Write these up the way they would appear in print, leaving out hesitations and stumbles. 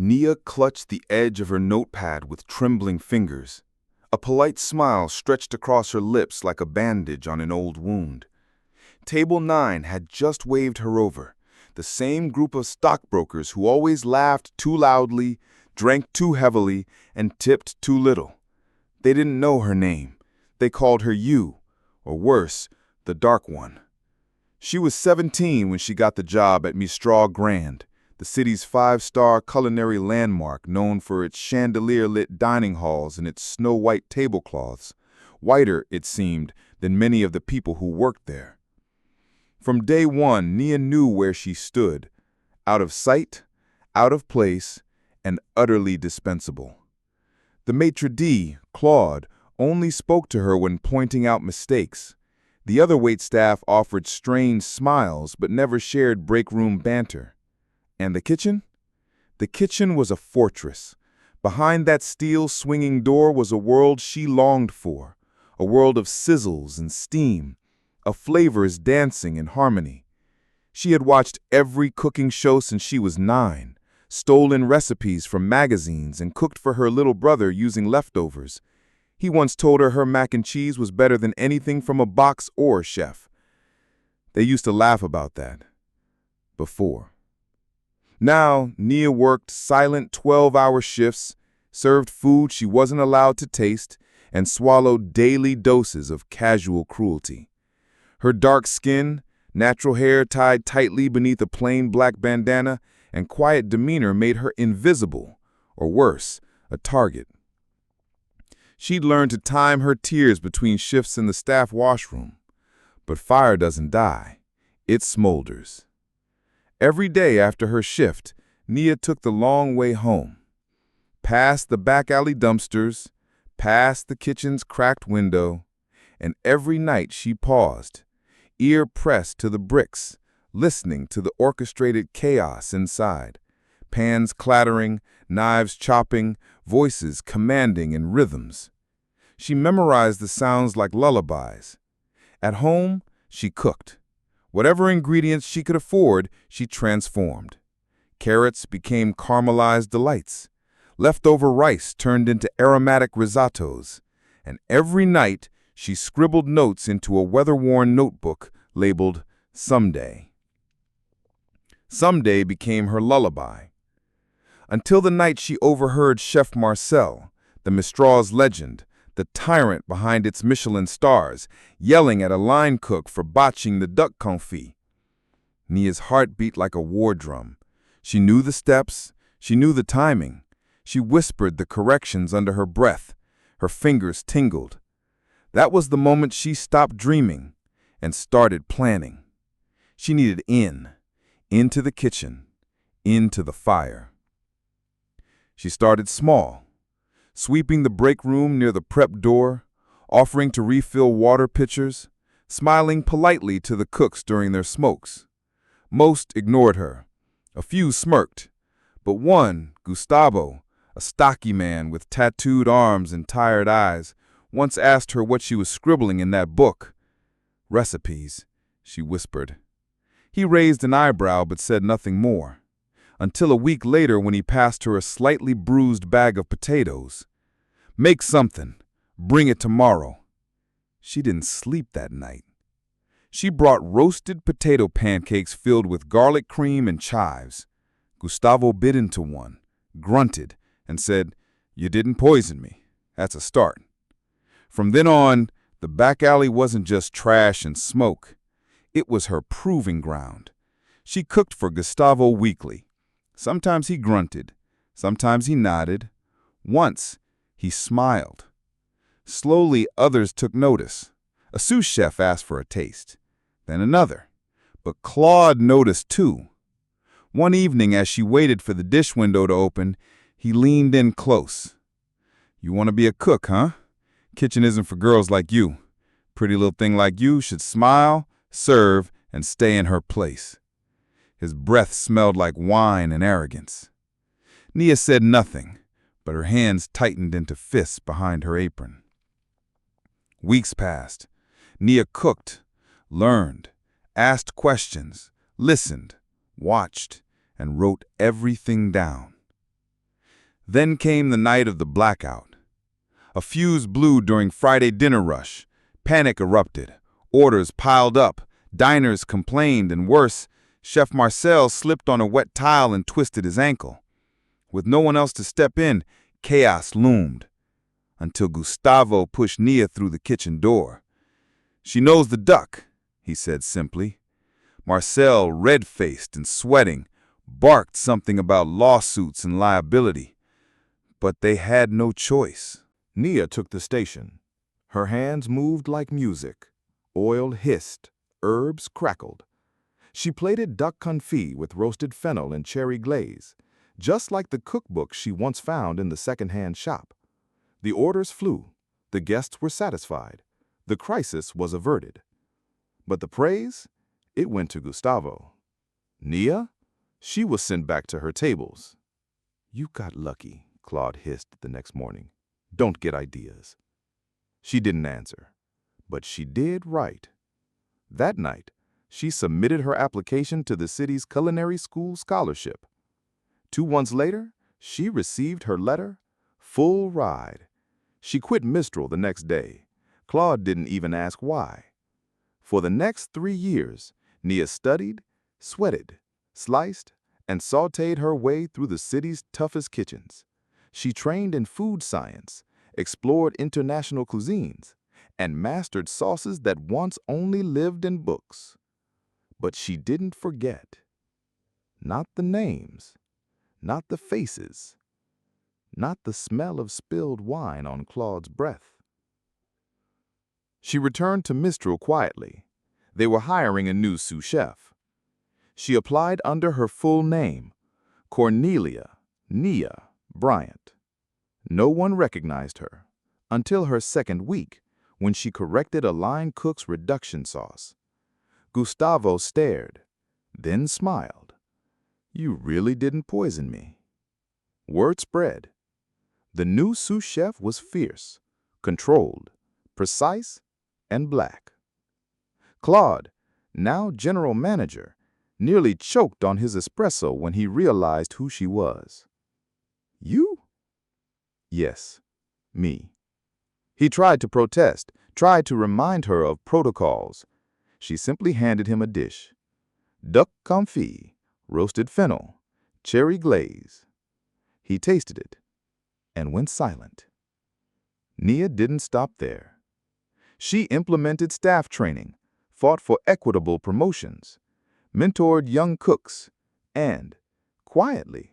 Nia clutched the edge of her notepad with trembling fingers. A polite smile stretched across her lips like a bandage on an old wound. Table 9 had just waved her over, the same group of stockbrokers who always laughed too loudly, drank too heavily, and tipped too little. They didn't know her name. They called her You, or worse, the Dark One. She was 17 when she got the job at Mistral Grand, the city's 5-star culinary landmark known for its chandelier-lit dining halls and its snow-white tablecloths, whiter, it seemed, than many of the people who worked there. From day one, Nia knew where she stood, out of sight, out of place, and utterly dispensable. The maitre d', Claude, only spoke to her when pointing out mistakes. The other waitstaff offered strained smiles but never shared break-room banter. And the kitchen? The kitchen was a fortress. Behind that steel-swinging door was a world she longed for, a world of sizzles and steam, of flavors dancing in harmony. She had watched every cooking show since she was 9, stolen recipes from magazines and cooked for her little brother using leftovers. He once told her mac and cheese was better than anything from a box or chef. They used to laugh about that. Before. Now, Nia worked silent 12-hour shifts, served food she wasn't allowed to taste, and swallowed daily doses of casual cruelty. Her dark skin, natural hair tied tightly beneath a plain black bandana, and quiet demeanor made her invisible, or worse, a target. She'd learned to time her tears between shifts in the staff washroom. But fire doesn't die. It smolders. Every day after her shift, Nia took the long way home. Past the back alley dumpsters, past the kitchen's cracked window, and every night she paused, ear pressed to the bricks, listening to the orchestrated chaos inside. Pans clattering, knives chopping, voices commanding in rhythms. She memorized the sounds like lullabies. At home, she cooked. Whatever ingredients she could afford, she transformed. Carrots became caramelized delights. Leftover rice turned into aromatic risottos. And every night, she scribbled notes into a weather-worn notebook labeled Someday. Someday became her lullaby. Until the night she overheard Chef Marcel, the Mistral's legend, the tyrant behind its Michelin stars, yelling at a line cook for botching the duck confit. Nia's heart beat like a war drum. She knew the steps, she knew the timing. She whispered the corrections under her breath. Her fingers tingled. That was the moment she stopped dreaming and started planning. She needed into the kitchen, into the fire. She started small, sweeping the break room near the prep door, offering to refill water pitchers, smiling politely to the cooks during their smokes. Most ignored her. A few smirked, but one, Gustavo, a stocky man with tattooed arms and tired eyes, once asked her what she was scribbling in that book. Recipes, she whispered. He raised an eyebrow but said nothing more, until a week later when he passed her a slightly bruised bag of potatoes. Make something. Bring it tomorrow. She didn't sleep that night. She brought roasted potato pancakes filled with garlic cream and chives. Gustavo bit into one, grunted, and said, "You didn't poison me. That's a start." From then on, the back alley wasn't just trash and smoke. It was her proving ground. She cooked for Gustavo weekly. Sometimes he grunted. Sometimes he nodded. Once, he smiled. Slowly, others took notice. A sous chef asked for a taste. Then another. But Claude noticed too. One evening, as she waited for the dish window to open, he leaned in close. "You want to be a cook, huh? Kitchen isn't for girls like you. Pretty little thing like you should smile, serve, and stay in her place." His breath smelled like wine and arrogance. Nia said nothing, but her hands tightened into fists behind her apron. Weeks passed. Nia cooked, learned, asked questions, listened, watched, and wrote everything down. Then came the night of the blackout. A fuse blew during Friday dinner rush. Panic erupted. Orders piled up. Diners complained, and worse, Chef Marcel slipped on a wet tile and twisted his ankle. With no one else to step in, chaos loomed, until Gustavo pushed Nia through the kitchen door. "She knows the duck," he said simply. Marcel, red-faced and sweating, barked something about lawsuits and liability. But they had no choice. Nia took the station. Her hands moved like music. Oil hissed. Herbs crackled. She plated duck confit with roasted fennel and cherry glaze, just like the cookbook she once found in the second-hand shop. The orders flew. The guests were satisfied. The crisis was averted. But the praise? It went to Gustavo. Nia? She was sent back to her tables. "You got lucky," Claude hissed the next morning. "Don't get ideas." She didn't answer, but she did write. That night, she submitted her application to the city's culinary school scholarship. 2 months later, she received her letter, full ride. She quit Mistral the next day. Claude didn't even ask why. For the next 3 years, Nia studied, sweated, sliced, and sautéed her way through the city's toughest kitchens. She trained in food science, explored international cuisines, and mastered sauces that once only lived in books. But she didn't forget. Not the names, not the faces, not the smell of spilled wine on Claude's breath. She returned to Mistral quietly. They were hiring a new sous chef. She applied under her full name, Cornelia Nia Bryant. No one recognized her until her second week, when she corrected a line cook's reduction sauce. Gustavo stared, then smiled. "You really didn't poison me." Word spread. The new sous chef was fierce, controlled, precise, and black. Claude, now general manager, nearly choked on his espresso when he realized who she was. "You?" "Yes, me." He tried to protest, tried to remind her of protocols. She simply handed him a dish. Duck confit, roasted fennel, cherry glaze. He tasted it and went silent. Nia didn't stop there. She implemented staff training, fought for equitable promotions, mentored young cooks, and, quietly,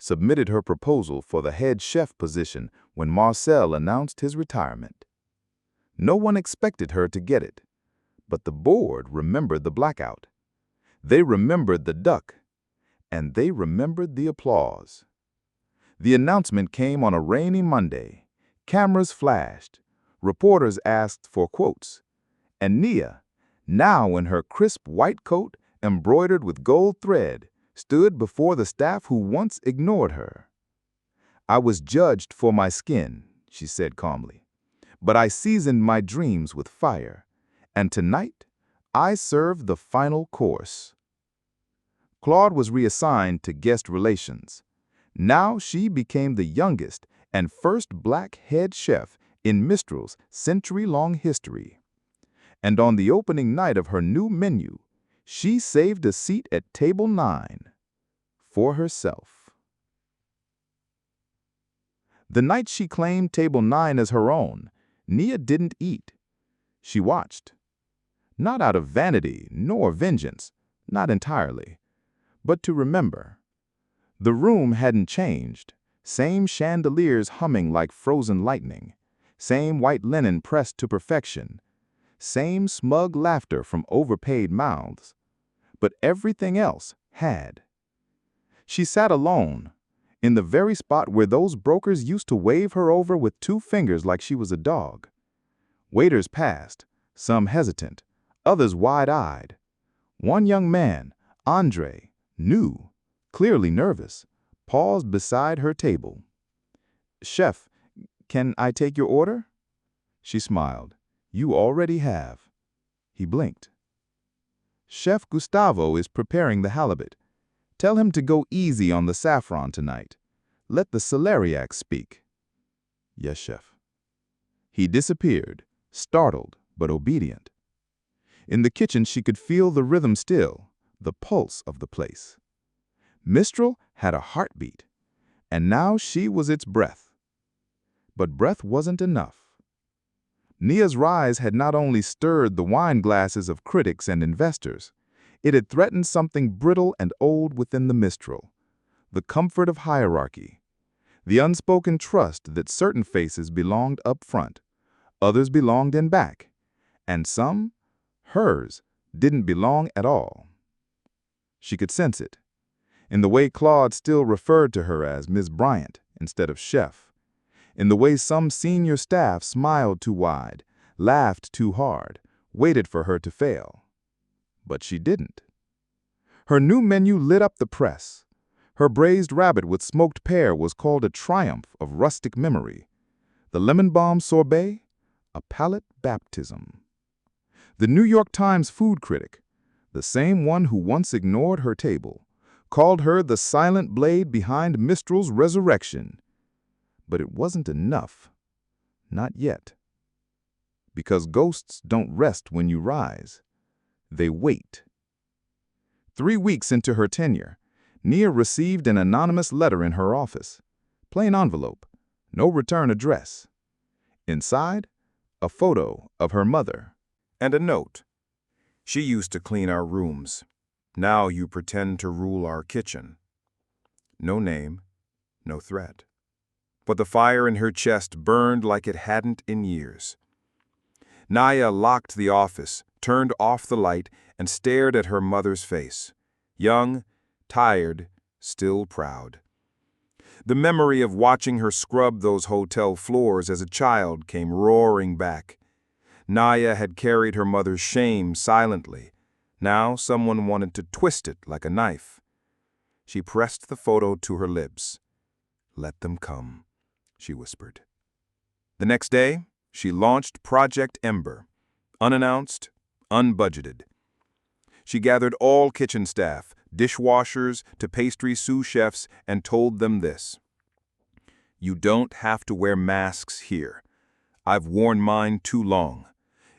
submitted her proposal for the head chef position when Marcel announced his retirement. No one expected her to get it, but the board remembered the blackout. They remembered the duck, and they remembered the applause. The announcement came on a rainy Monday. Cameras flashed. Reporters asked for quotes. And Nia, now in her crisp white coat embroidered with gold thread, stood before the staff who once ignored her. "I was judged for my skin," she said calmly, "but I seasoned my dreams with fire, and tonight I served the final course." Claude was reassigned to guest relations. Now she became the youngest and first black head chef in Mistral's century-long history. And on the opening night of her new menu, she saved a seat at table 9 for herself. The night she claimed table 9 as her own, Nia didn't eat. She watched. Not out of vanity nor vengeance, not entirely, but to remember. The room hadn't changed. Same chandeliers humming like frozen lightning. Same white linen pressed to perfection. Same smug laughter from overpaid mouths. But everything else had. She sat alone, in the very spot where those brokers used to wave her over with 2 fingers like she was a dog. Waiters passed, some hesitant, others wide-eyed. One young man, Andre, new, clearly nervous, paused beside her table. "Chef, can I take your order?" She smiled. "You already have." He blinked. "Chef Gustavo is preparing the halibut. Tell him to go easy on the saffron tonight. Let the celeriac speak. Yes, chef. He disappeared, startled but obedient. In the kitchen she could feel the rhythm still, the pulse of the place. Mistral had a heartbeat, and now she was its breath. But breath wasn't enough. Nia's rise had not only stirred the wine glasses of critics and investors, it had threatened something brittle and old within the Mistral, the comfort of hierarchy, the unspoken trust that certain faces belonged up front, others belonged in back, and some, hers, didn't belong at all. She could sense it, in the way Claude still referred to her as Miss Bryant instead of chef, in the way some senior staff smiled too wide, laughed too hard, waited for her to fail. But she didn't. Her new menu lit up the press. Her braised rabbit with smoked pear was called a triumph of rustic memory. The lemon balm sorbet, a palate baptism. The New York Times food critic, the same one who once ignored her table, called her the silent blade behind Mistral's resurrection. But it wasn't enough. Not yet. Because ghosts don't rest when you rise. They wait. 3 weeks into her tenure, Nia received an anonymous letter in her office. Plain envelope, no return address. Inside, a photo of her mother. And a note. She used to clean our rooms. Now you pretend to rule our kitchen. No name, no threat. But the fire in her chest burned like it hadn't in years. Nia locked the office, turned off the light, and stared at her mother's face. Young, tired, still proud. The memory of watching her scrub those hotel floors as a child came roaring back. Nia had carried her mother's shame silently. Now someone wanted to twist it like a knife. She pressed the photo to her lips. "Let them come," she whispered. The next day, she launched Project Ember, unannounced, unbudgeted. She gathered all kitchen staff, dishwashers to pastry sous chefs, and told them this: "You don't have to wear masks here. I've worn mine too long.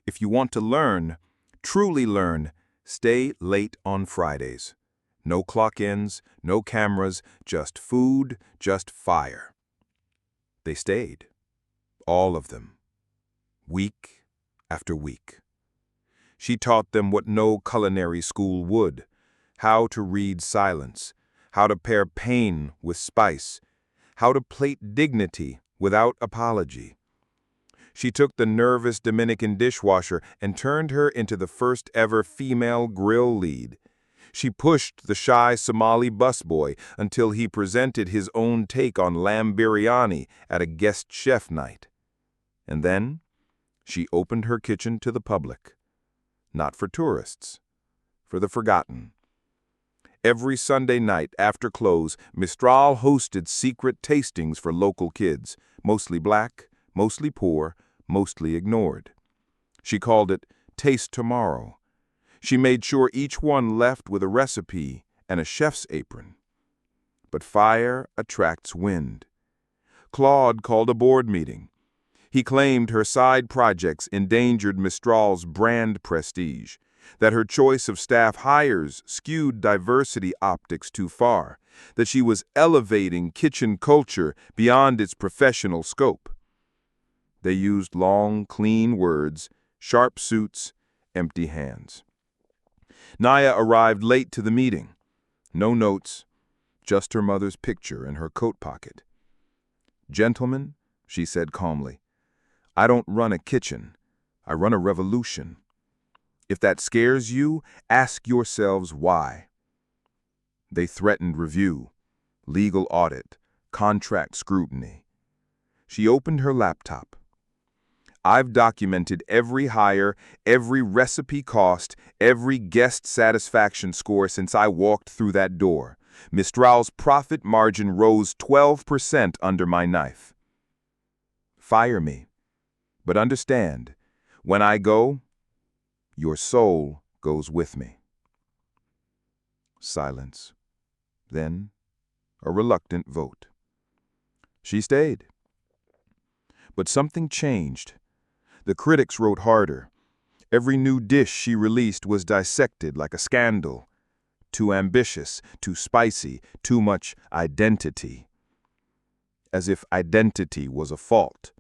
If you want to learn, truly learn, stay late on Fridays. No clock-ins, no cameras, just food, just fire." They stayed. All of them. Week after week. She taught them what no culinary school would: how to read silence, how to pair pain with spice, how to plate dignity without apology. She took the nervous Dominican dishwasher and turned her into the first ever female grill lead. She pushed the shy Somali busboy until he presented his own take on lamb biryani at a guest chef night. And then she opened her kitchen to the public. Not for tourists, for the forgotten. Every Sunday night after close, Mistral hosted secret tastings for local kids, mostly black, mostly poor, mostly ignored. She called it Taste Tomorrow. She made sure each one left with a recipe and a chef's apron. But fire attracts wind. Claude called a board meeting. He claimed her side projects endangered Mistral's brand prestige, that her choice of staff hires skewed diversity optics too far, that she was elevating kitchen culture beyond its professional scope. They used long, clean words, sharp suits, empty hands. Nia arrived late to the meeting. No notes, just her mother's picture in her coat pocket. "Gentlemen," she said calmly, "I don't run a kitchen. I run a revolution. If that scares you, ask yourselves why." They threatened review, legal audit, contract scrutiny. She opened her laptop. "I've documented every hire, every recipe cost, every guest satisfaction score since I walked through that door. Mistral's profit margin rose 12% under my knife. Fire me. But understand, when I go, your soul goes with me." Silence. Then a reluctant vote. She stayed. But something changed. The critics wrote harder. Every new dish she released was dissected like a scandal. Too ambitious, too spicy, too much identity. As if identity was a fault.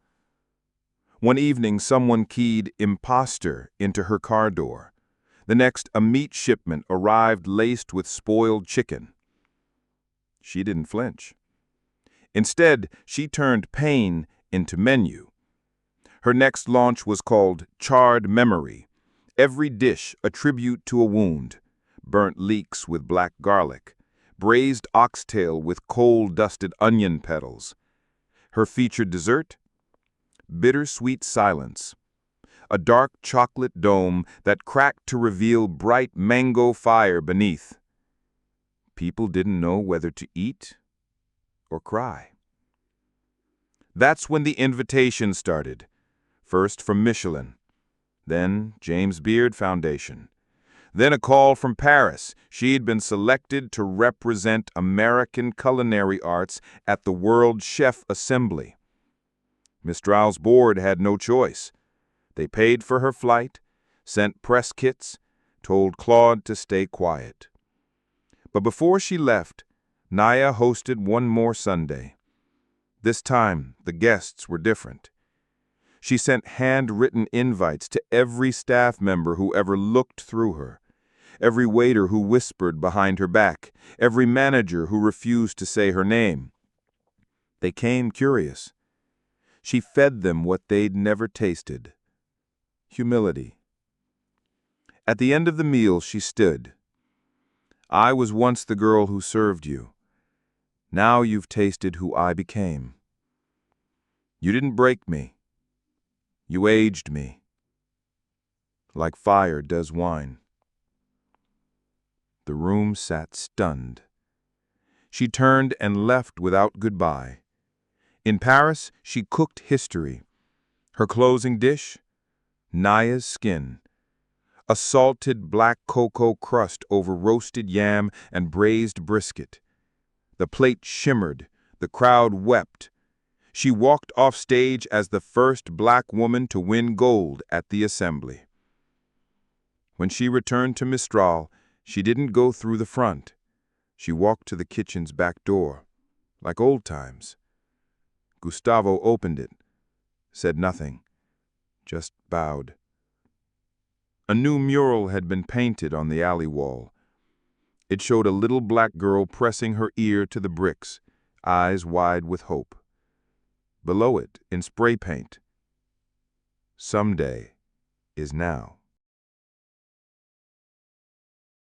One evening, someone keyed imposter into her car door. The next, a meat shipment arrived laced with spoiled chicken. She didn't flinch. Instead, she turned pain into menu. Her next launch was called Charred Memory. Every dish a tribute to a wound. Burnt leeks with black garlic. Braised oxtail with coal-dusted onion petals. Her featured dessert? Bittersweet silence. A dark chocolate dome that cracked to reveal bright mango fire beneath. People didn't know whether to eat or cry. That's when the invitation started. First from Michelin, then James Beard Foundation, then a call from Paris. She'd been selected to represent American culinary arts at the World Chef Assembly. Mistral's board had no choice. They paid for her flight, sent press kits, told Claude to stay quiet. But before she left, Naya hosted one more Sunday. This time, the guests were different. She sent handwritten invites to every staff member who ever looked through her, every waiter who whispered behind her back, every manager who refused to say her name. They came curious. She fed them what they'd never tasted. Humility. At the end of the meal, she stood. I was once the girl who served you. Now you've tasted who I became. You didn't break me. You aged me, like fire does wine. The room sat stunned. She turned and left without goodbye. In Paris, she cooked history. Her closing dish? Naya's skin. A salted black cocoa crust over roasted yam and braised brisket. The plate shimmered. The crowd wept. She walked off stage as the first black woman to win gold at the assembly. When she returned to Mistral, she didn't go through the front. She walked to the kitchen's back door, like old times. Gustavo opened it, said nothing, just bowed. A new mural had been painted on the alley wall. It showed a little black girl pressing her ear to the bricks, eyes wide with hope. Below it, in spray paint, "Someday is now."